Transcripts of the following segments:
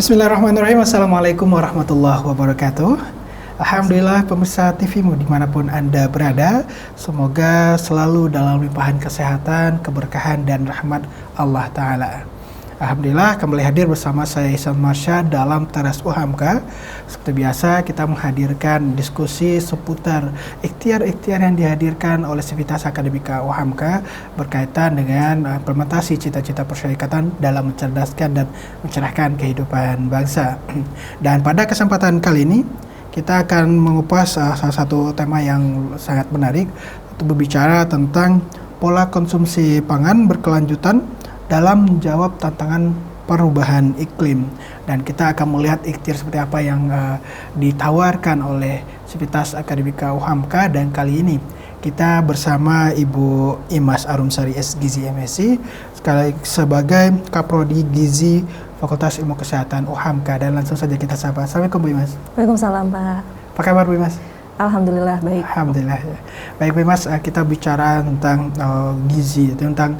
Bismillahirrahmanirrahim. Assalamualaikum warahmatullahi wabarakatuh. Alhamdulillah pemirsa TVmu dimanapun Anda berada, semoga selalu dalam limpahan kesehatan, keberkahan dan rahmat Allah Ta'ala. Alhamdulillah kembali hadir bersama saya Ihsan Marsyad dalam Teras UHAMKA. Seperti biasa kita menghadirkan diskusi seputar ikhtiar-ikhtiar yang dihadirkan oleh Sivitas Akademika UHAMKA berkaitan dengan implementasi cita-cita persyarikatan dalam mencerdaskan dan mencerahkan kehidupan bangsa. Dan pada kesempatan kali ini kita akan mengupas salah satu tema yang sangat menarik untuk berbicara tentang pola konsumsi pangan berkelanjutan dalam menjawab tantangan perubahan iklim. Dan kita akan melihat ikhtiar seperti apa yang ditawarkan oleh Sivitas Akademika UHAMKA. Dan kali ini kita bersama Ibu Imas Arumsari S. Gizi MSc sebagai Kaprodi Gizi Fakultas Ilmu Kesehatan UHAMKA. Dan langsung saja kita sapa. Assalamualaikum Bu Imas. Waalaikumsalam Pak. Apa kabar Bu Imas? Alhamdulillah baik. Alhamdulillah ya. Baik Bu Imas, kita bicara tentang gizi, tentang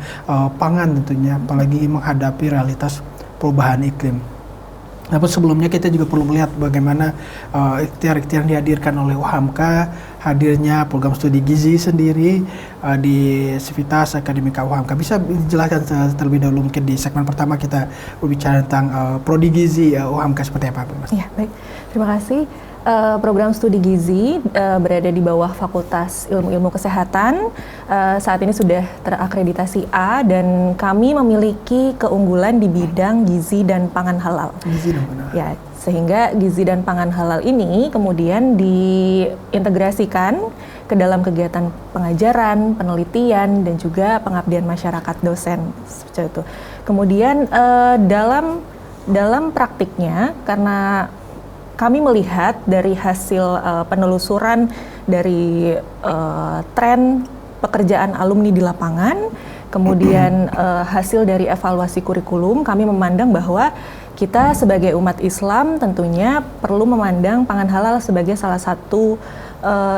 pangan tentunya, apalagi menghadapi realitas perubahan iklim. Namun sebelumnya kita juga perlu melihat bagaimana ikhtiar-ikhtiar yang dihadirkan oleh UHAMKA, hadirnya program studi gizi sendiri di Sivitas Akademika UHAMKA. Bisa dijelaskan terlebih dahulu mungkin di segmen pertama kita berbicara tentang prodi gizi UHAMKA seperti apa Bu Imas? Ya baik, terima kasih. Program studi gizi berada di bawah Fakultas Ilmu Kesehatan. Saat ini sudah terakreditasi A dan kami memiliki keunggulan di bidang gizi dan pangan halal. Gizi dan pangan halal. Ya, sehingga gizi dan pangan halal ini kemudian diintegrasikan ke dalam kegiatan pengajaran, penelitian dan juga pengabdian masyarakat dosen seperti itu. Kemudian dalam praktiknya, karena kami melihat dari hasil penelusuran dari tren pekerjaan alumni di lapangan, kemudian hasil dari evaluasi kurikulum, kami memandang bahwa kita sebagai umat Islam tentunya perlu memandang pangan halal sebagai salah satu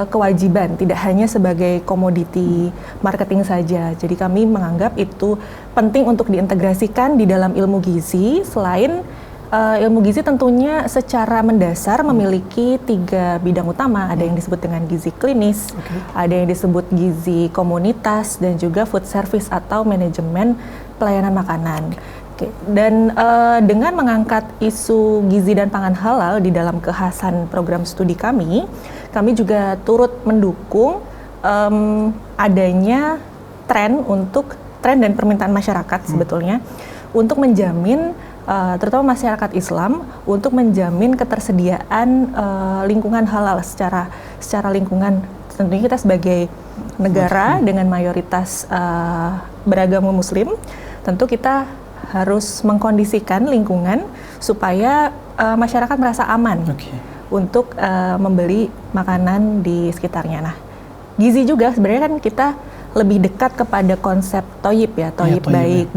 kewajiban, tidak hanya sebagai komoditi marketing saja. Jadi kami menganggap itu penting untuk diintegrasikan di dalam ilmu gizi. Selain ilmu gizi tentunya secara mendasar memiliki 3 bidang utama. Ada yang disebut dengan gizi klinis, ada yang disebut gizi komunitas, dan juga food service atau manajemen pelayanan makanan. Dan dengan mengangkat isu gizi dan pangan halal di dalam kekhasan program studi kami juga turut mendukung adanya tren dan permintaan masyarakat sebetulnya untuk menjamin terutama masyarakat Islam untuk menjamin ketersediaan lingkungan halal secara lingkungan. Tentunya kita sebagai negara dengan mayoritas beragama Muslim, tentu kita harus mengkondisikan lingkungan supaya masyarakat merasa aman untuk membeli makanan di sekitarnya. Nah, gizi juga sebenarnya kan kita lebih dekat kepada konsep toyib ya, toyib baik,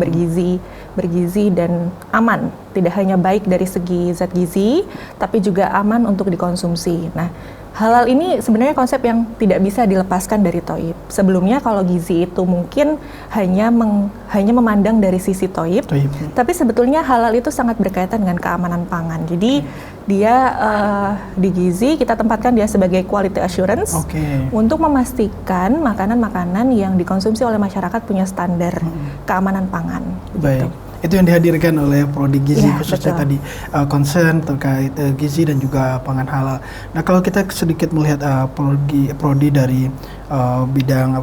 bergizi dan aman. Tidak hanya baik dari segi zat gizi, tapi juga aman untuk dikonsumsi. Nah, halal ini sebenarnya konsep yang tidak bisa dilepaskan dari toyib. Sebelumnya kalau gizi itu mungkin hanya memandang dari sisi toyib, tapi sebetulnya halal itu sangat berkaitan dengan keamanan pangan. Jadi dia di gizi kita tempatkan dia sebagai quality assurance untuk memastikan makanan-makanan yang dikonsumsi oleh masyarakat punya standar keamanan pangan. Baik. Gitu. Itu yang dihadirkan oleh prodi gizi khususnya tadi concern terkait gizi dan juga pangan halal. Nah, kalau kita sedikit melihat prodi dari bidang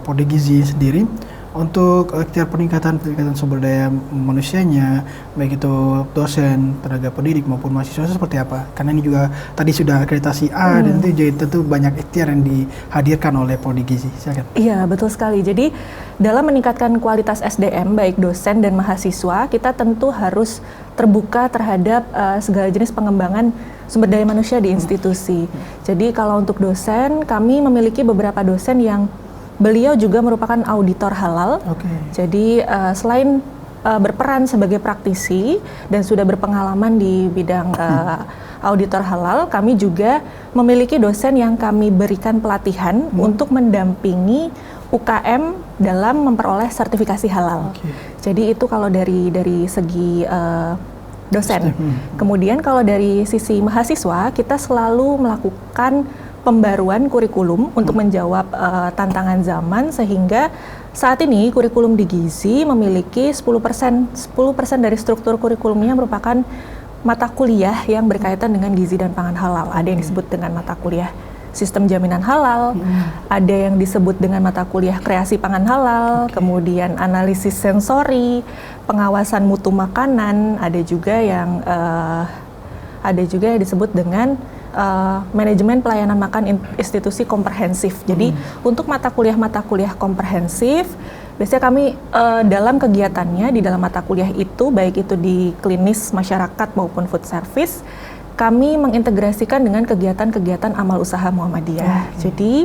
prodi gizi sendiri, untuk ikhtiar peningkatan sumber daya manusianya, baik itu dosen, tenaga pendidik maupun mahasiswa seperti apa? Karena ini juga tadi sudah akreditasi A dan tentu banyak ikhtiar yang dihadirkan oleh prodi gizi. Silakan. Iya, betul sekali. Jadi dalam meningkatkan kualitas SDM baik dosen dan mahasiswa, kita tentu harus terbuka terhadap segala jenis pengembangan sumber daya manusia di institusi. Jadi kalau untuk dosen, kami memiliki beberapa dosen yang beliau juga merupakan auditor halal. Jadi selain berperan sebagai praktisi dan sudah berpengalaman di bidang auditor halal, kami juga memiliki dosen yang kami berikan pelatihan untuk mendampingi UKM dalam memperoleh sertifikasi halal. Jadi itu kalau dari segi dosen. Kemudian kalau dari sisi mahasiswa, kita selalu melakukan pembaruan kurikulum untuk menjawab tantangan zaman, sehingga saat ini kurikulum di Gizi memiliki 10% dari struktur kurikulumnya merupakan mata kuliah yang berkaitan dengan gizi dan pangan halal. Ada yang disebut dengan mata kuliah sistem jaminan halal, ada yang disebut dengan mata kuliah kreasi pangan halal, kemudian analisis sensori, pengawasan mutu makanan, ada juga yang disebut dengan manajemen pelayanan makan institusi komprehensif. Jadi untuk mata kuliah komprehensif, biasanya kami dalam kegiatannya di dalam mata kuliah itu, baik itu di klinis masyarakat maupun food service, kami mengintegrasikan dengan kegiatan-kegiatan amal usaha Muhammadiyah. Jadi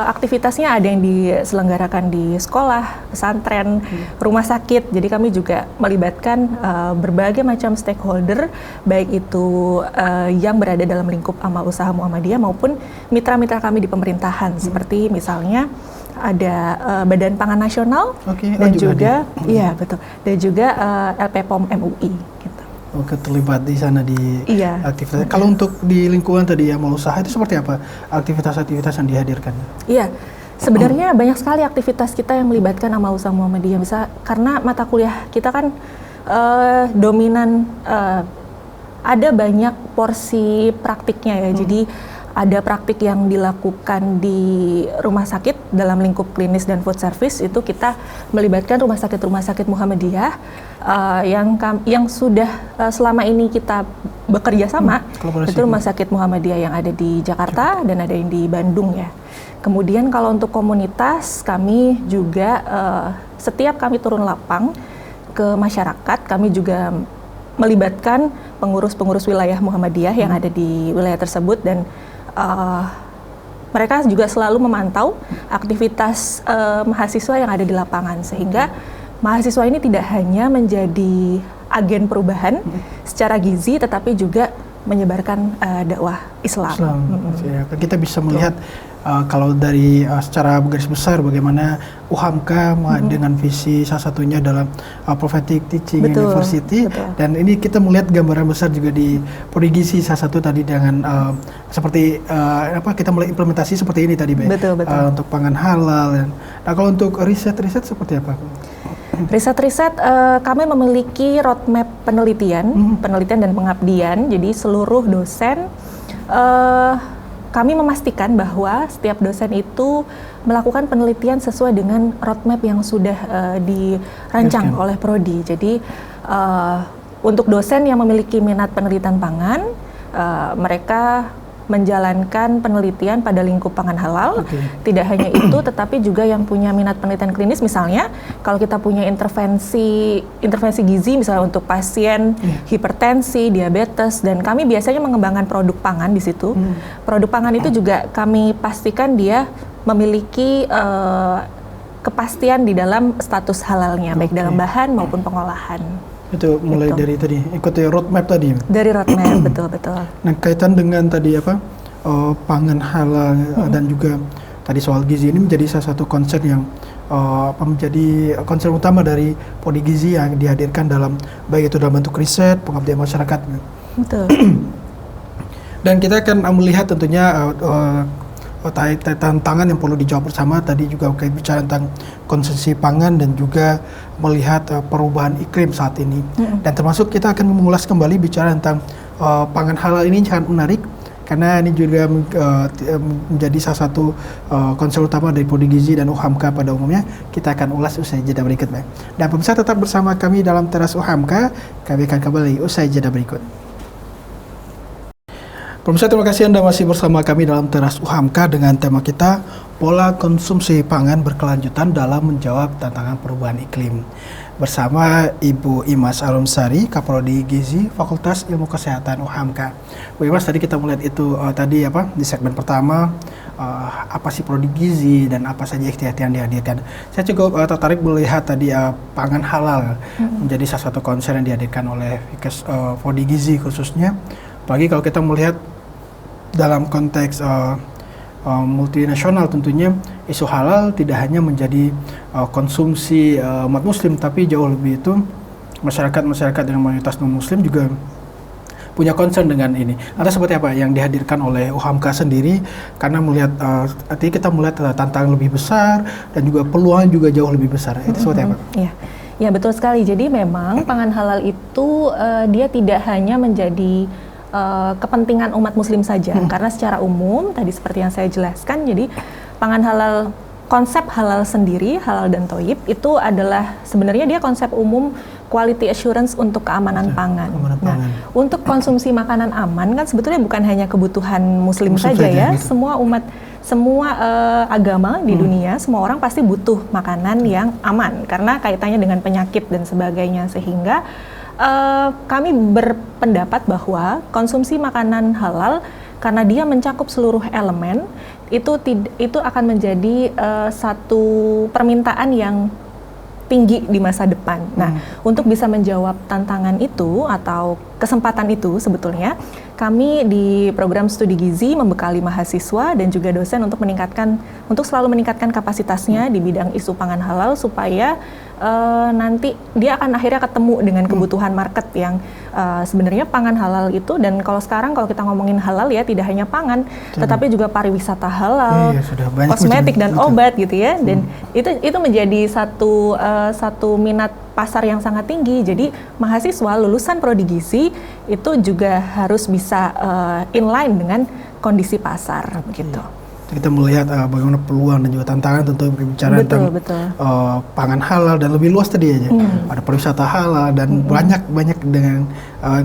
aktivitasnya ada yang diselenggarakan di sekolah, pesantren, rumah sakit. Jadi kami juga melibatkan berbagai macam stakeholder, baik itu yang berada dalam lingkup amal usaha Muhammadiyah maupun mitra-mitra kami di pemerintahan, seperti misalnya ada Badan Pangan Nasional dan juga, iya betul, dan juga LPPOM MUI. Gitu. Oke, terlibat di sana di aktivitas. Kalau untuk di lingkungan tadi amal usaha itu seperti apa aktivitas-aktivitas yang dihadirkan? Iya, sebenarnya banyak sekali aktivitas kita yang melibatkan amal usaha Muhammadiyah. Bisa karena mata kuliah kita kan dominan ada banyak porsi praktiknya ya. Jadi ada praktik yang dilakukan di rumah sakit dalam lingkup klinis dan food service, itu kita melibatkan rumah sakit Muhammadiyah yang sudah selama ini kita bekerja sama. Itu rumah sakit Muhammadiyah yang ada di Jakarta dan ada yang di Bandung ya. Kemudian kalau untuk komunitas, kami juga setiap kami turun lapang ke masyarakat, kami juga melibatkan pengurus-pengurus wilayah Muhammadiyah yang ada di wilayah tersebut, dan mereka juga selalu memantau aktivitas mahasiswa yang ada di lapangan, sehingga mahasiswa ini tidak hanya menjadi agen perubahan secara gizi, tetapi juga menyebarkan dakwah Islam. Ya, kita bisa melihat kalau dari secara garis besar bagaimana UHAMKA dengan visi salah satunya dalam Prophetic Teaching University, dan ini kita melihat gambaran besar juga di Prodigizi salah satu tadi dengan seperti kita mulai implementasi seperti ini tadi, untuk pangan halal. Nah, kalau untuk riset seperti apa? Riset kami memiliki roadmap penelitian dan pengabdian. Jadi seluruh dosen kami memastikan bahwa setiap dosen itu melakukan penelitian sesuai dengan roadmap yang sudah dirancang oleh Prodi. Jadi untuk dosen yang memiliki minat penelitian pangan, mereka menjalankan penelitian pada lingkup pangan halal. Tidak hanya itu, tetapi juga yang punya minat penelitian klinis, misalnya kalau kita punya intervensi gizi misalnya untuk pasien hipertensi, diabetes, dan kami biasanya mengembangkan produk pangan di situ. Produk pangan itu juga kami pastikan dia memiliki kepastian di dalam status halalnya, baik dalam bahan maupun pengolahan. Itu mulai dari tadi ikuti roadmap tadi. Dari roadmap, betul. Nah, kaitan dengan tadi pangan halal dan juga tadi soal gizi, ini menjadi salah satu concern yang menjadi concern utama dari Prodi Gizi yang dihadirkan dalam baik itu dalam bentuk riset, pengabdian masyarakat. Betul. Dan kita akan melihat tentunya tantangan yang perlu dijawab bersama. Tadi juga bicara tentang konsumsi pangan dan juga melihat perubahan iklim saat ini. Dan termasuk kita akan mengulas kembali bicara tentang pangan halal. Ini sangat menarik karena ini juga menjadi salah satu concern utama dari Prodi Gizi dan UHAMKA pada umumnya. Kita akan ulas usai jeda berikut. Dan pemirsa tetap bersama kami dalam Teras UHAMKA. Kami akan kembali usai jeda berikut. Pemirsa, terima kasih Anda masih bersama kami dalam Teras UHAMKA dengan tema kita pola konsumsi pangan berkelanjutan dalam menjawab tantangan perubahan iklim. Bersama Ibu Imas Arumsari, Kaprodi Gizi, Fakultas Ilmu Kesehatan UHAMKA. Bu Imas, tadi kita melihat itu di segmen pertama apa sih Prodi Gizi dan apa saja ikhtiar yang dihadirkan. Saya cukup tertarik melihat tadi pangan halal menjadi salah satu concern yang dihadirkan oleh Prodi Gizi khususnya. Apalagi kalau kita melihat dalam konteks multinasional, tentunya isu halal tidak hanya menjadi konsumsi umat muslim, tapi jauh lebih itu masyarakat yang mayoritas non-Muslim juga punya concern dengan ini. Atau seperti apa yang dihadirkan oleh UHAMKA sendiri, karena melihat artinya kita melihat tantangan lebih besar dan juga peluang juga jauh lebih besar. Itu seperti apa? Ya betul sekali. Jadi memang pangan halal itu dia tidak hanya menjadi kepentingan umat Muslim saja, karena secara umum tadi seperti yang saya jelaskan, jadi pangan halal, konsep halal sendiri, halal dan thayyib itu adalah sebenarnya dia konsep umum quality assurance untuk keamanan pangan. Nah, untuk konsumsi makanan aman kan sebetulnya bukan hanya kebutuhan Muslim saja ya, gitu. Semua agama di dunia, semua orang pasti butuh makanan yang aman karena kaitannya dengan penyakit dan sebagainya, sehingga kami berpendapat bahwa konsumsi makanan halal karena dia mencakup seluruh elemen itu akan menjadi satu permintaan yang tinggi di masa depan. Nah, untuk bisa menjawab tantangan itu atau kesempatan itu sebetulnya kami di program studi gizi membekali mahasiswa dan juga dosen untuk selalu meningkatkan kapasitasnya di bidang isu pangan halal supaya nanti dia akan akhirnya ketemu dengan kebutuhan market yang sebenarnya pangan halal itu, dan kalau sekarang kalau kita ngomongin halal ya tidak hanya pangan, tetapi juga pariwisata halal, kosmetik dan obat gitu ya, dan itu menjadi satu minat pasar yang sangat tinggi. Jadi mahasiswa lulusan prodi gizi itu juga harus bisa inline dengan kondisi pasar begitu. Kita melihat bagaimana peluang dan juga tantangan tentu berbicara tentang pangan halal dan lebih luas tadi aja. Ada pariwisata halal dan banyak dengan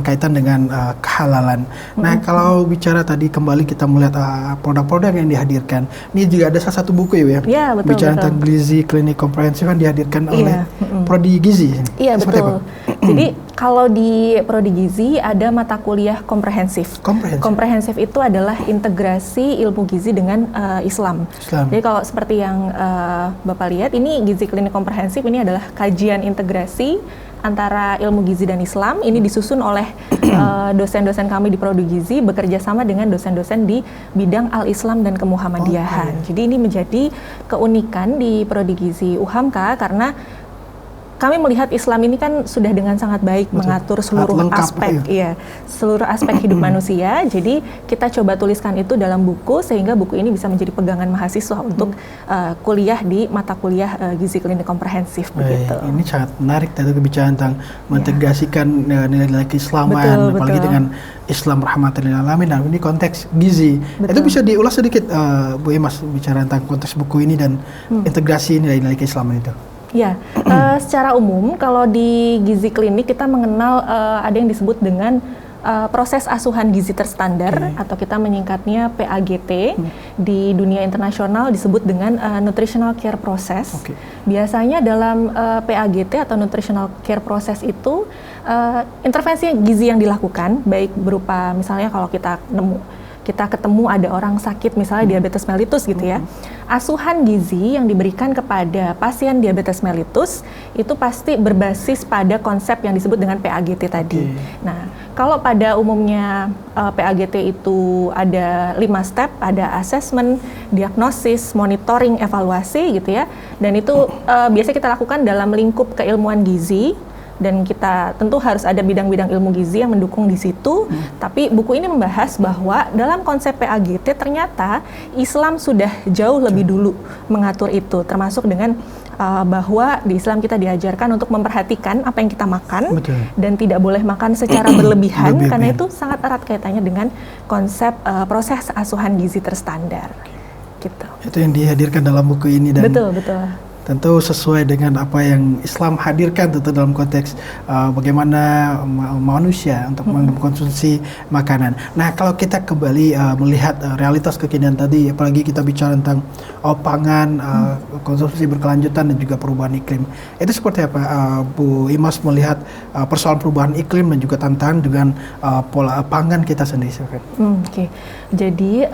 kaitan dengan kehalalan. Nah, kalau bicara tadi kembali kita melihat produk-produk yang dihadirkan. Ini juga ada salah satu buku ya, bicara tentang gizi klinik komprehensif yang dihadirkan oleh prodi gizi. Iya, betul. Jadi kalau di prodi gizi ada mata kuliah komprehensif. Komprehensif itu adalah integrasi ilmu gizi dengan Islam. Jadi kalau seperti yang Bapak lihat, ini gizi klinik komprehensif ini adalah kajian integrasi antara ilmu gizi dan Islam. Ini disusun oleh dosen-dosen kami di prodi gizi bekerja sama dengan dosen-dosen di bidang al-Islam dan kemuhammadiyahan. Jadi ini menjadi keunikan di prodi gizi UHAMKA karena kami melihat Islam ini kan sudah dengan sangat baik mengatur seluruh aspek, seluruh aspek hidup manusia. Jadi kita coba tuliskan itu dalam buku sehingga buku ini bisa menjadi pegangan mahasiswa untuk kuliah di mata kuliah gizi klinik komprehensif. Begitu. Ini sangat menarik tadi kebicaraan tentang mengintegrasikan nilai-nilai keislaman, apalagi dengan Islam rahmatan lil alamin. Nah, ini konteks gizi. Itu bisa diulas sedikit, Bu Imas, bicara tentang konteks buku ini dan integrasi nilai-nilai keislaman itu. Ya, secara umum kalau di gizi klinik kita mengenal ada yang disebut dengan proses asuhan gizi terstandar atau kita menyingkatnya PAGT. Di dunia internasional disebut dengan nutritional care process. Biasanya dalam PAGT atau nutritional care process itu intervensi gizi yang dilakukan baik berupa misalnya kalau kita ketemu ada orang sakit misalnya diabetes mellitus gitu ya. Asuhan gizi yang diberikan kepada pasien diabetes mellitus itu pasti berbasis pada konsep yang disebut dengan PAGT tadi. Nah, kalau pada umumnya PAGT itu ada 5 step, ada assessment, diagnosis, monitoring, evaluasi gitu ya. Dan itu biasa kita lakukan dalam lingkup keilmuan gizi. Dan kita tentu harus ada bidang-bidang ilmu gizi yang mendukung di situ. Tapi buku ini membahas bahwa dalam konsep PAGT ternyata Islam sudah jauh lebih dulu mengatur itu, termasuk dengan bahwa di Islam kita diajarkan untuk memperhatikan apa yang kita makan dan tidak boleh makan secara berlebihan karena itu sangat erat kaitannya dengan konsep proses asuhan gizi terstandar. Gitu. Itu yang dihadirkan dalam buku ini dan betul. Tentu sesuai dengan apa yang Islam hadirkan tentu dalam konteks bagaimana manusia untuk mengkonsumsi makanan. Nah, kalau kita kembali melihat realitas kekinian tadi, apalagi kita bicara tentang pangan, konsumsi berkelanjutan dan juga perubahan iklim. Itu seperti apa Bu Imas melihat persoalan perubahan iklim dan juga tantangan dengan pola pangan kita sendiri? Jadi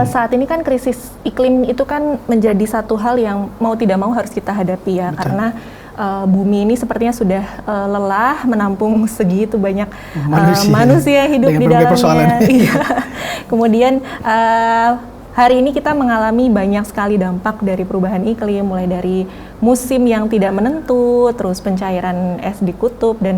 saat ini kan krisis iklim itu kan menjadi satu hal yang mau tidak mau harus kita hadapi ya. Karena bumi ini sepertinya sudah lelah menampung segitu banyak manusia hidup di dalamnya. Kemudian hari ini kita mengalami banyak sekali dampak dari perubahan iklim, mulai dari musim yang tidak menentu, terus pencairan es di kutub, dan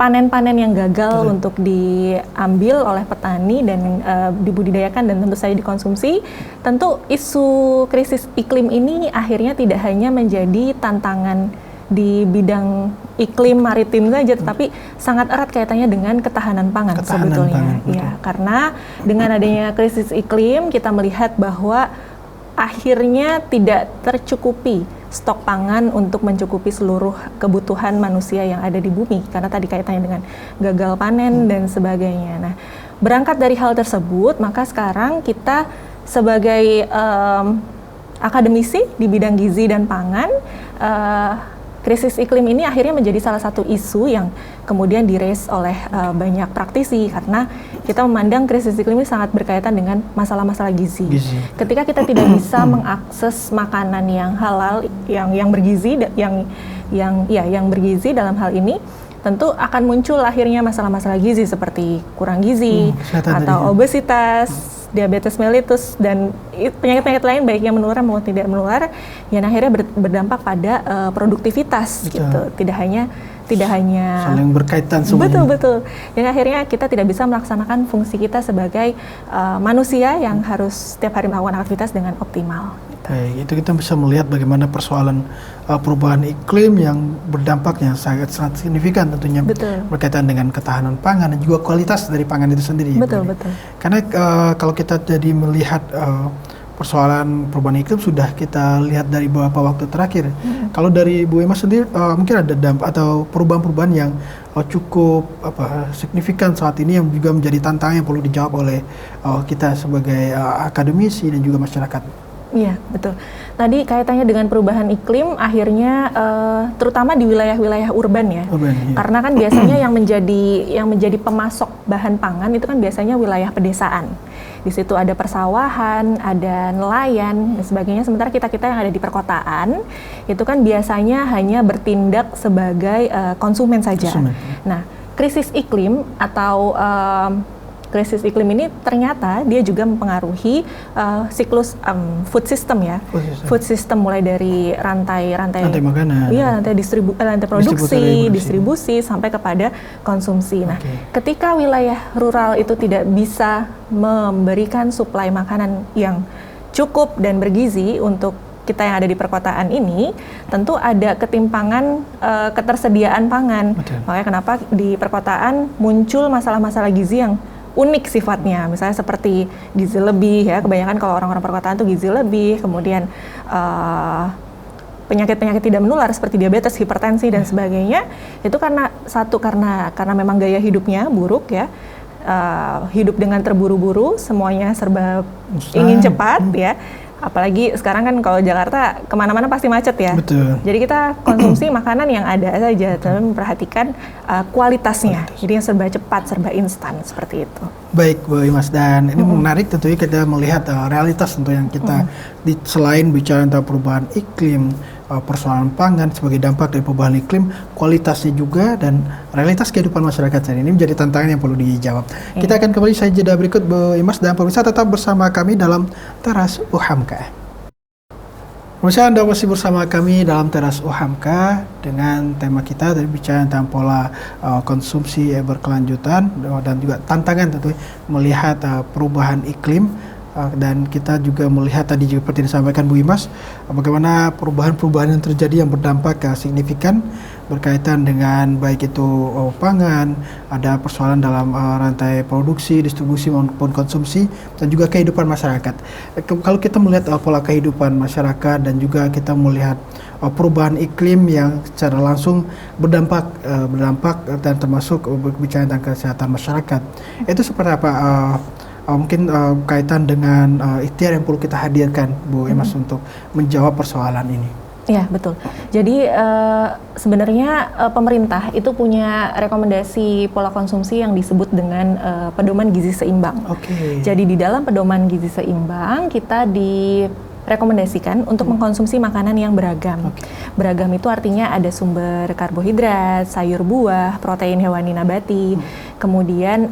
panen-panen yang gagal untuk diambil oleh petani dan dibudidayakan dan tentu saja dikonsumsi. Tentu isu krisis iklim ini akhirnya tidak hanya menjadi tantangan di bidang iklim maritim saja, tetapi sangat erat kaitannya dengan ketahanan pangan sebetulnya. Ya, karena dengan adanya krisis iklim kita melihat bahwa akhirnya tidak tercukupi stok pangan untuk mencukupi seluruh kebutuhan manusia yang ada di bumi, karena tadi kaitannya dengan gagal panen dan sebagainya. Nah, berangkat dari hal tersebut, maka sekarang kita sebagai akademisi di bidang gizi dan pangan, krisis iklim ini akhirnya menjadi salah satu isu yang kemudian di-raise oleh banyak praktisi, karena kita memandang krisis iklim ini sangat berkaitan dengan masalah-masalah gizi. Ketika kita tidak bisa mengakses makanan yang halal, yang bergizi, yang bergizi dalam hal ini, tentu akan muncul akhirnya masalah-masalah gizi seperti kurang gizi atau obesitas, diabetes mellitus, dan penyakit-penyakit lain baik yang menular maupun tidak menular, yang akhirnya berdampak pada produktivitas. Gitu. Tidak hanya saling berkaitan semuanya. Betul. Dan akhirnya kita tidak bisa melaksanakan fungsi kita sebagai manusia yang harus setiap hari melakukan aktivitas dengan optimal. Baik, itu kita bisa melihat bagaimana persoalan perubahan iklim yang berdampaknya sangat signifikan tentunya. Betul. Berkaitan dengan ketahanan pangan dan juga kualitas dari pangan itu sendiri. Betul. Karena kalau kita jadi melihat persoalan perubahan iklim sudah kita lihat dari beberapa waktu terakhir. Kalau dari Bu Imas sendiri mungkin ada dampak atau perubahan-perubahan yang cukup signifikan saat ini yang juga menjadi tantangan yang perlu dijawab oleh kita sebagai akademisi dan juga masyarakat. Iya, betul. Tadi kaitannya dengan perubahan iklim, akhirnya terutama di wilayah-wilayah urban ya. Karena kan biasanya yang menjadi pemasok bahan pangan itu kan biasanya wilayah pedesaan. Di situ ada persawahan, ada nelayan dan sebagainya. Sementara kita yang ada di perkotaan itu kan biasanya hanya bertindak sebagai konsumen saja. Nah, krisis iklim atau krisis iklim ini ternyata dia juga mempengaruhi siklus food system ya. Food system mulai dari rantai makanan. Iya, rantai produksi, distribusi sampai kepada konsumsi. Nah, ketika wilayah rural itu tidak bisa memberikan suplai makanan yang cukup dan bergizi untuk kita yang ada di perkotaan ini, tentu ada ketimpangan ketersediaan pangan. Makanya kenapa di perkotaan muncul masalah-masalah gizi yang unik sifatnya, misalnya seperti gizi lebih ya, kebanyakan kalau orang-orang perkotaan tuh gizi lebih, kemudian penyakit-penyakit tidak menular seperti diabetes, hipertensi dan sebagainya, itu karena memang gaya hidupnya buruk ya, hidup dengan terburu-buru, semuanya serba ingin cepat ya. Apalagi sekarang kan kalau Jakarta kemana-mana pasti macet ya. Betul. Jadi kita konsumsi makanan yang ada saja, tapi memperhatikan kualitasnya. Jadi yang serba cepat, serba instan seperti itu. Baik, Bu Imas, dan ini menarik tentunya kita melihat realitas tentu yang kita selain bicara tentang perubahan iklim, persoalan pangan sebagai dampak dari perubahan iklim, kualitasnya juga dan realitas kehidupan masyarakat saat ini menjadi tantangan yang perlu dijawab. Kita akan kembali saja jeda berikut, Bu Imas, dan pemirsa tetap bersama kami dalam Teras UHAMKA. Pemirsa, Anda masih bersama kami dalam Teras UHAMKA dengan tema kita dari bicara tentang pola konsumsi berkelanjutan dan juga tantangan tentu melihat perubahan iklim. Dan kita juga melihat tadi juga seperti disampaikan Bu Imas, bagaimana perubahan-perubahan yang terjadi yang berdampak signifikan berkaitan dengan baik itu pangan, ada persoalan dalam rantai produksi, distribusi maupun konsumsi, dan juga kehidupan masyarakat. Kalau kita melihat pola kehidupan masyarakat dan juga kita melihat perubahan iklim yang secara langsung berdampak dan termasuk berbicara tentang kesehatan masyarakat, itu seperti apa? Mungkin kaitan dengan ikhtiar yang perlu kita hadirkan, Bu Imas, untuk menjawab persoalan ini. Ya, betul. Jadi sebenarnya pemerintah itu punya rekomendasi pola konsumsi yang disebut dengan pedoman gizi seimbang. Jadi di dalam pedoman gizi seimbang kita rekomendasikan untuk mengkonsumsi makanan yang beragam. Beragam itu artinya ada sumber karbohidrat, sayur buah, protein hewani nabati, kemudian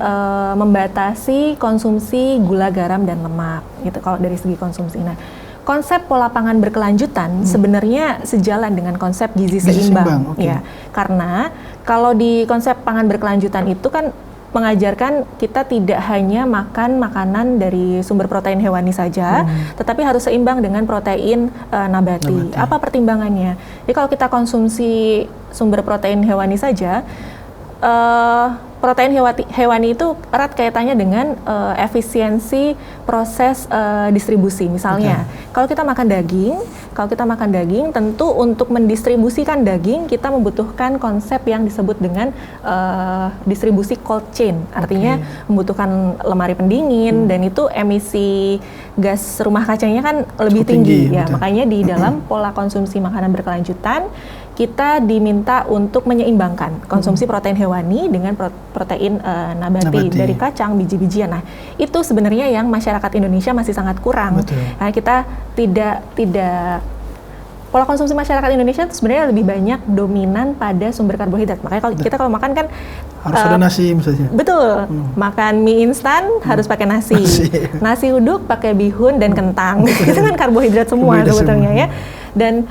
membatasi konsumsi gula, garam, dan lemak gitu kalau dari segi konsumsi. Nah, konsep pola pangan berkelanjutan sebenarnya sejalan dengan konsep gizi seimbang. Ya, karena kalau di konsep pangan berkelanjutan itu kan mengajarkan kita tidak hanya makan makanan dari sumber protein hewani saja, tetapi harus seimbang dengan protein nabati. Apa pertimbangannya? Jadi kalau kita konsumsi sumber protein hewani saja, protein hewani itu erat kaitannya dengan efisiensi proses distribusi. Misalnya, kalau kita makan daging, tentu untuk mendistribusikan daging kita membutuhkan konsep yang disebut dengan distribusi cold chain. Artinya membutuhkan lemari pendingin dan itu emisi gas rumah kacanya kan lebih tinggi ya. Makanya di dalam pola konsumsi makanan berkelanjutan kita diminta untuk menyeimbangkan konsumsi protein hewani dengan protein nabati dari kacang, biji-bijian. Nah, itu sebenarnya yang masyarakat Indonesia masih sangat kurang. Nah, kita tidak pola konsumsi masyarakat Indonesia itu sebenarnya lebih banyak dominan pada sumber karbohidrat. Makanya kalau kita kalau makan kan harus ada nasi misalnya. Betul. Makan mie instan harus pakai nasi. Nasi uduk pakai bihun dan kentang. Itu kan karbohidrat semua sebetulnya ya. Dan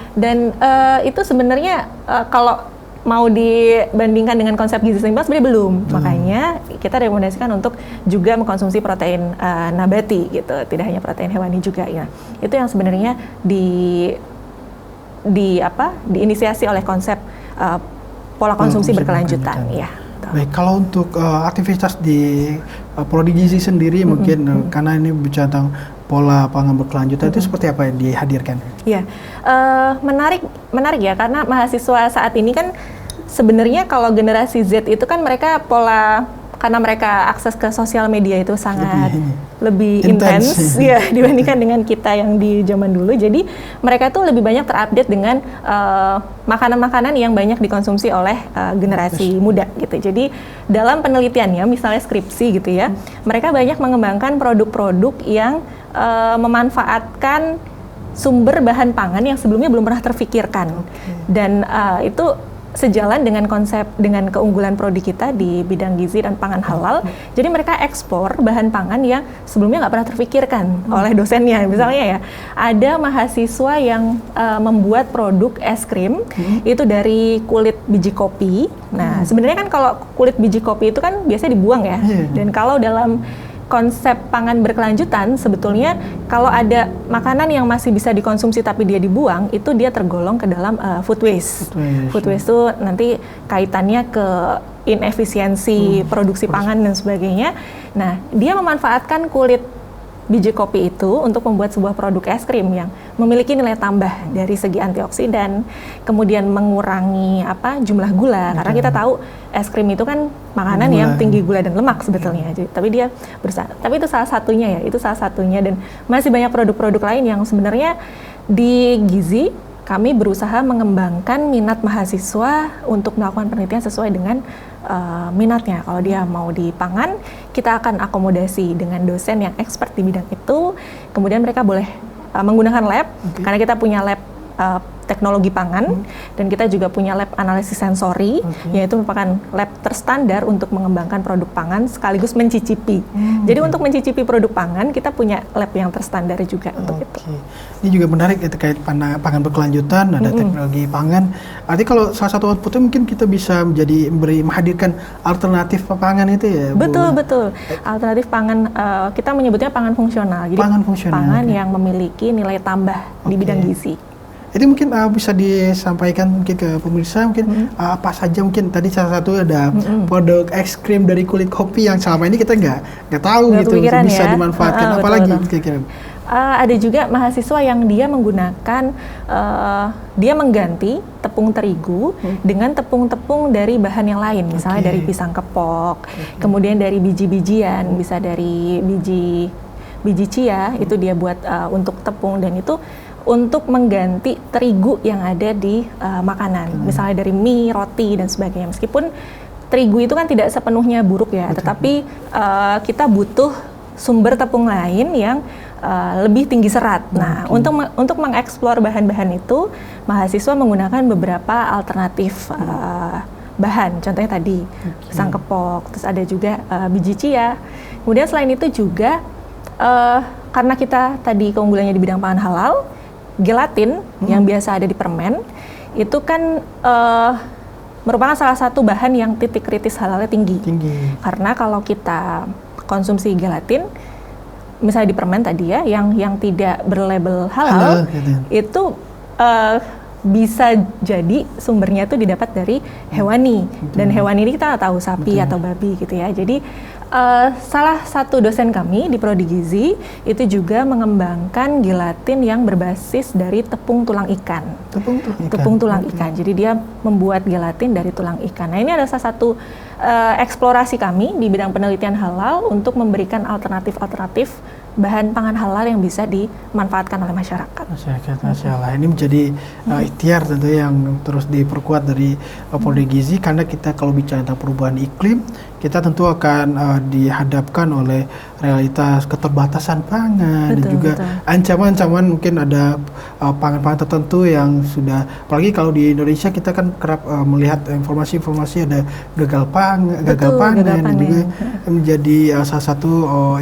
itu sebenarnya kalau mau dibandingkan dengan konsep gizi seimbang sebenarnya belum. Makanya kita rekomendasikan untuk juga mengkonsumsi protein nabati gitu, tidak hanya protein hewani juga ya. Itu yang sebenarnya diinisiasi oleh konsep pola konsumsi berkelanjutan ya. Baik, kalau untuk aktivitas di prodi gizi sendiri mungkin karena ini bicara tentang pola pangan berkelanjutan itu seperti apa yang dihadirkan? Iya, menarik ya, karena mahasiswa saat ini kan sebenarnya kalau generasi Z itu kan mereka karena mereka akses ke sosial media itu sangat lebih intens ya dibandingkan dengan kita yang di zaman dulu. Jadi mereka tuh lebih banyak terupdate dengan makanan-makanan yang banyak dikonsumsi oleh generasi muda gitu. Jadi dalam penelitiannya, misalnya skripsi gitu ya, mereka banyak mengembangkan produk-produk yang memanfaatkan sumber bahan pangan yang sebelumnya belum pernah terfikirkan. Dan itu sejalan dengan keunggulan prodi kita di bidang gizi dan pangan halal. Jadi mereka ekspor bahan pangan yang sebelumnya nggak pernah terfikirkan oleh dosennya. Misalnya ya, ada mahasiswa yang membuat produk es krim itu dari kulit biji kopi. Nah, sebenarnya kan kalau kulit biji kopi itu kan biasanya dibuang ya. Dan kalau dalam konsep pangan berkelanjutan, sebetulnya kalau ada makanan yang masih bisa dikonsumsi tapi dia dibuang, itu dia tergolong ke dalam food waste. Food waste itu nanti kaitannya ke inefisiensi produksi pangan dan sebagainya. Nah, dia memanfaatkan kulit biji kopi itu untuk membuat sebuah produk es krim yang memiliki nilai tambah dari segi antioksidan, kemudian mengurangi jumlah gula, karena kita tahu es krim itu kan makanan yang tinggi gula dan lemak sebetulnya. Tapi dia tapi itu salah satunya, dan masih banyak produk-produk lain yang sebenarnya di gizi kami berusaha mengembangkan minat mahasiswa untuk melakukan penelitian sesuai dengan minatnya. Kalau dia mau di pangan, kita akan akomodasi dengan dosen yang expert di bidang itu. Kemudian mereka boleh menggunakan lab, karena kita punya lab teknologi pangan, dan kita juga punya lab analisis sensori, yaitu merupakan lab terstandar untuk mengembangkan produk pangan sekaligus mencicipi. Jadi untuk mencicipi produk pangan, kita punya lab yang terstandar juga untuk itu. Ini juga menarik ya, terkait pangan berkelanjutan, ada teknologi pangan. Artinya kalau salah satu outputnya mungkin kita bisa menghadirkan alternatif pangan itu ya, Bu? Betul. Alternatif pangan, kita menyebutnya pangan fungsional. Jadi pangan yang memiliki nilai tambah di bidang gizi. Itu mungkin bisa disampaikan mungkin ke pemirsa, mungkin apa saja, mungkin tadi salah satu ada produk es krim dari kulit kopi yang selama ini kita nggak tahu gitu bisa dimanfaatkan, apalagi kira-kira. Ada juga mahasiswa yang dia menggunakan, dia mengganti tepung terigu dengan tepung-tepung dari bahan yang lain, misalnya dari pisang kepok, kemudian dari biji-bijian, bisa dari biji chia, itu dia buat untuk tepung, dan itu untuk mengganti terigu yang ada di makanan, misalnya dari mie, roti, dan sebagainya. Meskipun terigu itu kan tidak sepenuhnya buruk ya, tetapi kita butuh sumber tepung lain yang lebih tinggi serat. Nah, untuk mengeksplor bahan-bahan itu, mahasiswa menggunakan beberapa alternatif bahan. Contohnya tadi pisang kepok, terus ada juga biji chia. Kemudian selain itu juga karena kita tadi keunggulannya di bidang pangan halal, gelatin yang biasa ada di permen itu kan merupakan salah satu bahan yang titik kritis halalnya tinggi. Karena kalau kita konsumsi gelatin, misalnya di permen tadi ya, yang tidak berlabel halal itu bisa jadi sumbernya itu didapat dari hewani. Dan hewani ini kita tahu sapi atau babi gitu ya. Jadi salah satu dosen kami di Prodi Gizi itu juga mengembangkan gelatin yang berbasis dari tepung tulang ikan. Tepung tulang ikan. Jadi dia membuat gelatin dari tulang ikan. Nah, ini adalah salah satu eksplorasi kami di bidang penelitian halal untuk memberikan alternatif-alternatif bahan pangan halal yang bisa dimanfaatkan oleh masyarakat. Masya Allah. Ini menjadi ikhtiar tentu yang terus diperkuat dari Prodi Gizi, karena kita kalau bicara tentang perubahan iklim, kita tentu akan dihadapkan oleh realitas keterbatasan pangan dan juga ancaman-ancaman. Mungkin ada pangan-pangan tertentu yang sudah, apalagi kalau di Indonesia kita kan kerap melihat informasi-informasi ada gagal panen dan juga menjadi salah satu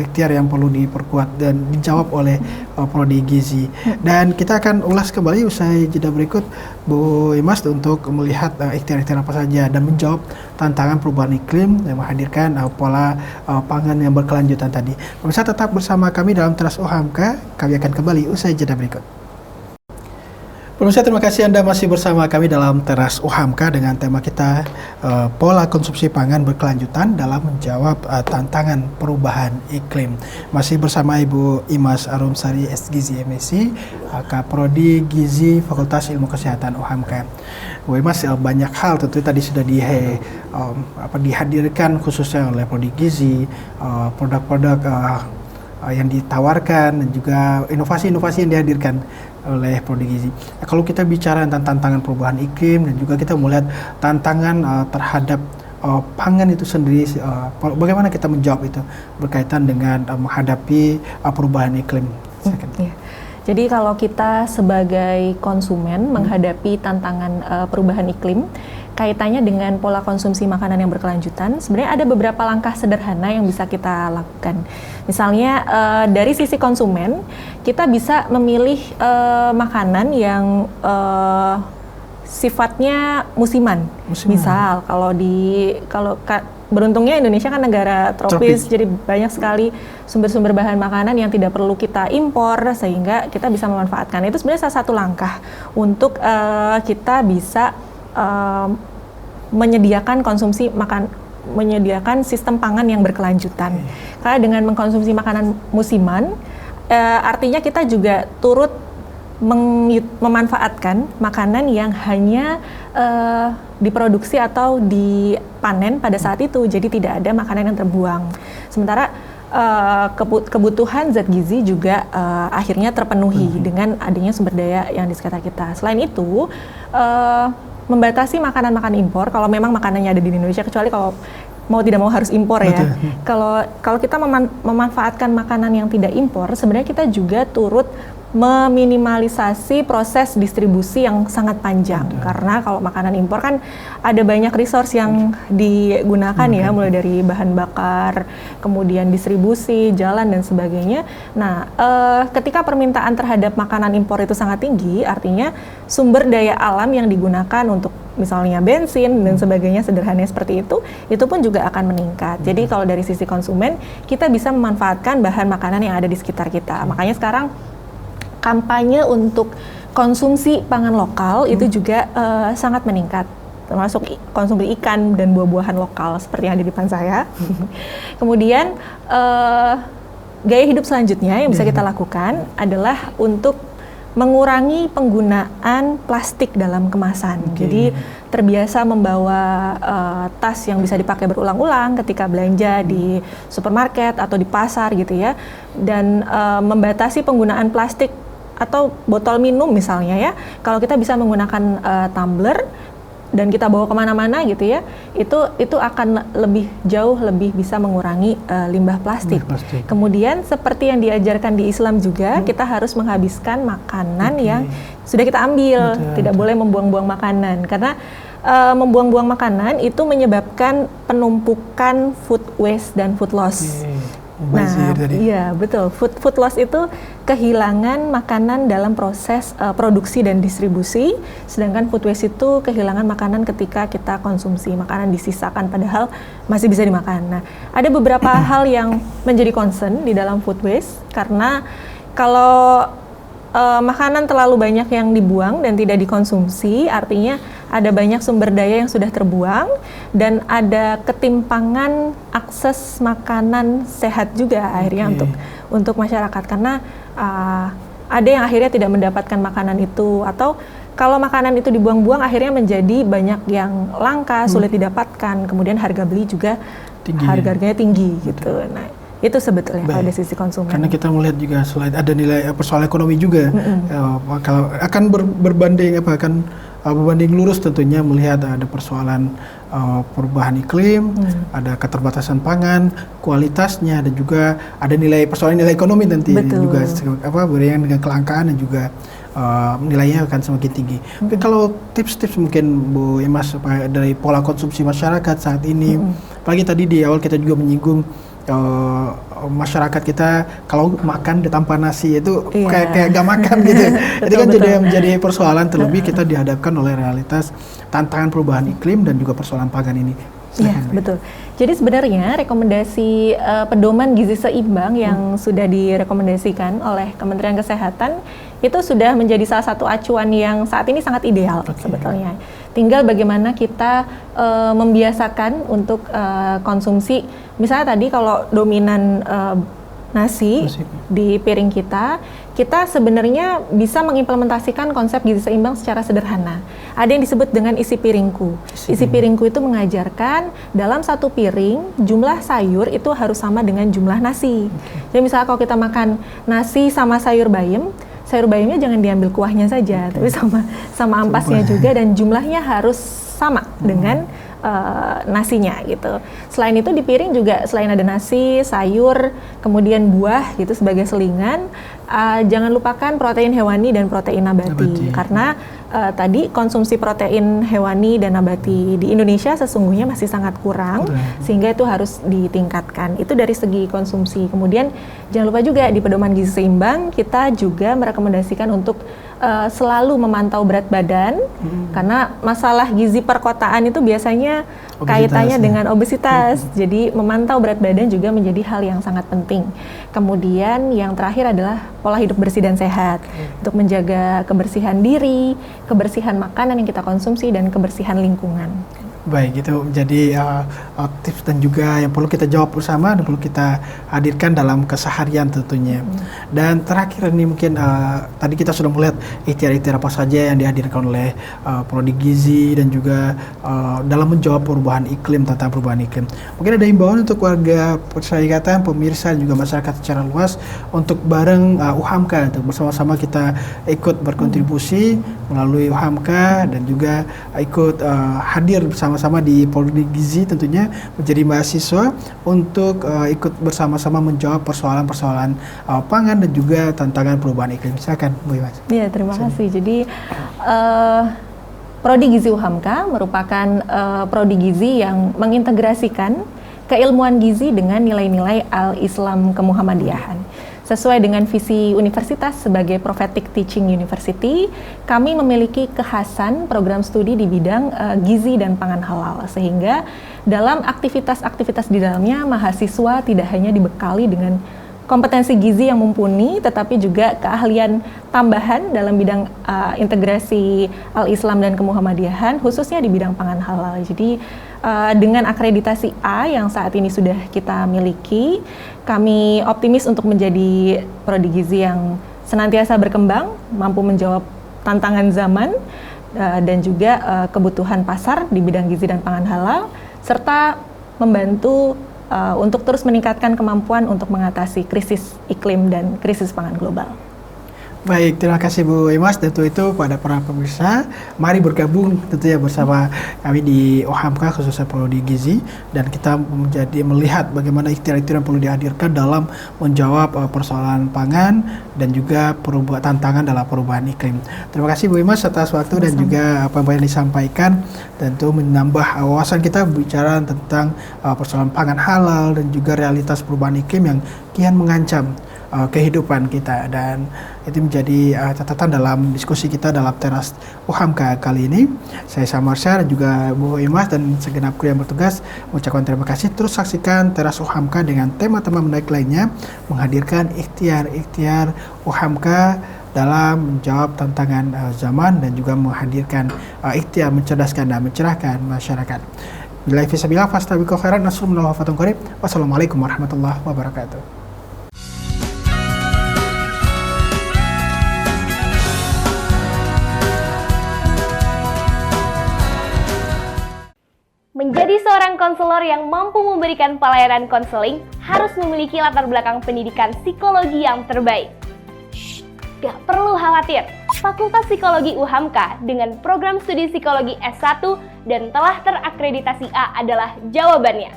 ikhtiar yang perlu diperkuat dan dijawab oleh Prodi Gizi. Dan kita akan ulas kembali usai jeda berikut, Bu Imas, untuk melihat ikhtiar-ikhtiar apa saja dan menjawab tantangan perubahan iklim yang menghadirkan pola pangan yang berkelanjutan tadi. Pemirsa, tetap bersama kami dalam Teras UHAMKA. Kami akan kembali usai jeda berikut. Pemirsa, terima kasih Anda masih bersama kami dalam Teras UHAMKA dengan tema kita pola konsumsi pangan berkelanjutan dalam menjawab tantangan perubahan iklim. Masih bersama Ibu Imas Arumsari, S.Gizi MSc, Prodi Gizi Fakultas Ilmu Kesehatan UHAMKA. Bu Imas, banyak hal tentu tadi sudah dihadirkan khususnya oleh Prodi Gizi, produk-produk yang ditawarkan dan juga inovasi-inovasi yang dihadirkan oleh Prodi Gizi. Kalau kita bicara tentang tantangan perubahan iklim dan juga kita melihat tantangan terhadap pangan itu sendiri, bagaimana kita menjawab itu berkaitan dengan menghadapi perubahan iklim? Jadi kalau kita sebagai konsumen menghadapi tantangan perubahan iklim, kaitannya dengan pola konsumsi makanan yang berkelanjutan, sebenarnya ada beberapa langkah sederhana yang bisa kita lakukan. Misalnya dari sisi konsumen, kita bisa memilih makanan yang sifatnya musiman. Misal beruntungnya Indonesia kan negara tropis, jadi banyak sekali sumber-sumber bahan makanan yang tidak perlu kita impor, sehingga kita bisa memanfaatkan. Itu sebenarnya salah satu langkah untuk kita bisa menyediakan sistem pangan yang berkelanjutan. Karena dengan mengkonsumsi makanan musiman, artinya kita juga turut memanfaatkan makanan yang hanya diproduksi atau dipanen pada saat itu, jadi tidak ada makanan yang terbuang. Sementara kebutuhan zat gizi juga akhirnya terpenuhi dengan adanya sumber daya yang di sekitar kita. Selain itu, membatasi makanan-makanan impor kalau memang makanannya ada di Indonesia, kecuali kalau mau tidak mau harus impor ya. Kalau kita memanfaatkan makanan yang tidak impor, sebenarnya kita juga turut meminimalisasi proses distribusi yang sangat panjang. Karena kalau makanan impor kan ada banyak resource yang digunakan ya, mulai dari bahan bakar, kemudian distribusi, jalan dan sebagainya. Nah, ketika permintaan terhadap makanan impor itu sangat tinggi, artinya sumber daya alam yang digunakan untuk misalnya bensin dan sebagainya sederhananya seperti itu pun juga akan meningkat. Jadi kalau dari sisi konsumen, kita bisa memanfaatkan bahan makanan yang ada di sekitar kita. Makanya sekarang kampanye untuk konsumsi pangan lokal itu juga sangat meningkat, termasuk konsumsi ikan dan buah-buahan lokal seperti yang ada di depan saya. Kemudian gaya hidup selanjutnya yang bisa kita lakukan adalah untuk mengurangi penggunaan plastik dalam kemasan. Jadi terbiasa membawa tas yang bisa dipakai berulang-ulang ketika belanja di supermarket atau di pasar gitu ya, dan membatasi penggunaan plastik atau botol minum misalnya ya. Kalau kita bisa menggunakan tumbler dan kita bawa kemana-mana gitu ya, itu akan jauh lebih bisa mengurangi limbah plastik. Kemudian seperti yang diajarkan di Islam juga, kita harus menghabiskan makanan yang sudah kita ambil. Tidak boleh membuang-buang makanan, karena membuang-buang makanan itu menyebabkan penumpukan food waste dan food loss. Iya betul. Food loss itu kehilangan makanan dalam proses produksi dan distribusi, sedangkan food waste itu kehilangan makanan ketika kita konsumsi, makanan disisakan padahal masih bisa dimakan. Nah, ada beberapa hal yang menjadi concern di dalam food waste, karena kalau makanan terlalu banyak yang dibuang dan tidak dikonsumsi, artinya ada banyak sumber daya yang sudah terbuang dan ada ketimpangan akses makanan sehat juga akhirnya untuk masyarakat, karena ada yang akhirnya tidak mendapatkan makanan itu, atau kalau makanan itu dibuang-buang akhirnya menjadi banyak yang langka, sulit didapatkan, kemudian harga beli juga harganya tinggi gitu. Nah, itu sebetulnya kalau dari sisi konsumen. Karena kita melihat juga selain ada nilai persoalan ekonomi juga, kalau akan berbanding lurus tentunya melihat ada persoalan perubahan iklim, ada keterbatasan pangan, kualitasnya, dan juga ada persoalan nilai ekonomi nanti juga berian dengan kelangkaan dan juga nilainya akan semakin tinggi. Tapi kalau tips-tips mungkin Bu Imas dari pola konsumsi masyarakat saat ini, apalagi tadi di awal kita juga menyinggung masyarakat kita kalau makan tanpa nasi itu kayak gak makan gitu. Itu kan menjadi persoalan, terlebih kita dihadapkan oleh realitas tantangan perubahan iklim dan juga persoalan pangan ini. Iya, betul. Jadi sebenarnya rekomendasi pedoman gizi seimbang yang sudah direkomendasikan oleh Kementerian Kesehatan itu sudah menjadi salah satu acuan yang saat ini sangat ideal sebetulnya. Tinggal bagaimana kita membiasakan untuk konsumsi. Misalnya tadi kalau dominan nasi di piring kita sebenarnya bisa mengimplementasikan konsep gizi seimbang secara sederhana. Ada yang disebut dengan isi piringku. Isi piringku itu mengajarkan dalam satu piring jumlah sayur itu harus sama dengan jumlah nasi. Jadi misalnya kalau kita makan nasi sama sayur bayamnya jangan diambil kuahnya saja, tapi sama ampasnya juga, dan jumlahnya harus sama dengan nasinya gitu. Selain itu di piring juga selain ada nasi, sayur, kemudian buah gitu sebagai selingan, jangan lupakan protein hewani dan protein nabati. Karena tadi konsumsi protein hewani dan nabati di Indonesia sesungguhnya masih sangat kurang, sehingga itu harus ditingkatkan. Itu dari segi konsumsi. Kemudian jangan lupa juga di pedoman gizi seimbang kita juga merekomendasikan untuk selalu memantau berat badan, karena masalah gizi perkotaan itu biasanya kaitannya dengan obesitas. Jadi memantau berat badan juga menjadi hal yang sangat penting. Kemudian yang terakhir adalah pola hidup bersih dan sehat, untuk menjaga kebersihan diri, kebersihan makanan yang kita konsumsi, dan kebersihan lingkungan. Baik, itu menjadi tips dan juga yang perlu kita jawab bersama dan perlu kita hadirkan dalam keseharian tentunya. Dan terakhir ini mungkin tadi kita sudah melihat ikhtiar-ikhtiar apa saja yang dihadirkan oleh Prodi Gizi dan juga dalam menjawab perubahan iklim, tentang perubahan iklim. Mungkin ada himbauan untuk warga persyarikatan, pemirsa dan juga masyarakat secara luas untuk bareng UHAMKA, untuk bersama-sama kita ikut berkontribusi melalui UHAMKA dan juga ikut hadir bersama-sama di Prodi Gizi tentunya menjadi mahasiswa untuk ikut bersama-sama menjawab persoalan-persoalan pangan dan juga tantangan perubahan iklim. Silakan Bu Imas. Iya, terima kasih. Jadi Prodi Gizi UHAMKA merupakan prodi gizi yang mengintegrasikan keilmuan gizi dengan nilai-nilai al-Islam kemuhammadiyahan. Sesuai dengan visi universitas sebagai prophetic teaching university, kami memiliki kekhasan program studi di bidang gizi dan pangan halal, sehingga dalam aktivitas-aktivitas di dalamnya mahasiswa tidak hanya dibekali dengan kompetensi gizi yang mumpuni, tetapi juga keahlian tambahan dalam bidang integrasi al-Islam dan kemuhammadiyahan, khususnya di bidang pangan halal. Jadi dengan akreditasi A yang saat ini sudah kita miliki, kami optimis untuk menjadi prodi gizi yang senantiasa berkembang, mampu menjawab tantangan zaman dan juga kebutuhan pasar di bidang gizi dan pangan halal, serta membantu untuk terus meningkatkan kemampuan untuk mengatasi krisis iklim dan krisis pangan global. Baik, terima kasih Bu Imas. Tentu itu pada para pemirsa, mari bergabung tentunya bersama kami di OHAMKA khususnya Prodi Gizi, dan kita melihat bagaimana ikhtiar-ikhtiar yang perlu dihadirkan dalam menjawab persoalan pangan dan juga tantangan dalam perubahan iklim. Terima kasih Bu Imas atas waktu dan juga apa yang disampaikan, tentu menambah wawasan kita bicara tentang persoalan pangan halal dan juga realitas perubahan iklim yang kian mengancam kehidupan kita, dan itu menjadi catatan dalam diskusi kita dalam teras OHAMKA kali ini. Saya Samarsya dan juga Bu Imas dan segenap kru yang bertugas mengucapkan terima kasih. Terus saksikan teras OHAMKA dengan tema-tema menarik lainnya, menghadirkan ikhtiar-ikhtiar OHAMKA dalam menjawab tantangan zaman dan juga menghadirkan ikhtiar mencerdaskan dan mencerahkan masyarakat. Billahi fisabilillah fastabiqul khairat nasrullah wa fatun qarib. Wassalamualaikum warahmatullahi wabarakatuh. Menjadi seorang konselor yang mampu memberikan pelayanan konseling harus memiliki latar belakang pendidikan psikologi yang terbaik. Gak perlu khawatir, Fakultas Psikologi UHAMKA dengan program studi psikologi S1 dan telah terakreditasi A adalah jawabannya.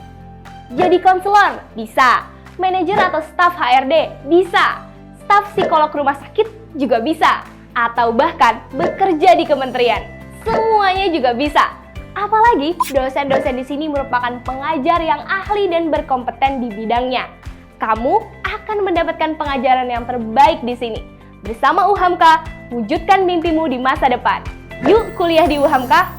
Jadi konselor? Bisa. Manajer atau staf HRD? Bisa. Staf psikolog rumah sakit juga bisa. Atau bahkan bekerja di kementerian. Semuanya juga bisa. Apalagi dosen-dosen di sini merupakan pengajar yang ahli dan berkompeten di bidangnya. Kamu akan mendapatkan pengajaran yang terbaik di sini. Bersama UHAMKA, wujudkan mimpimu di masa depan. Yuk kuliah di UHAMKA.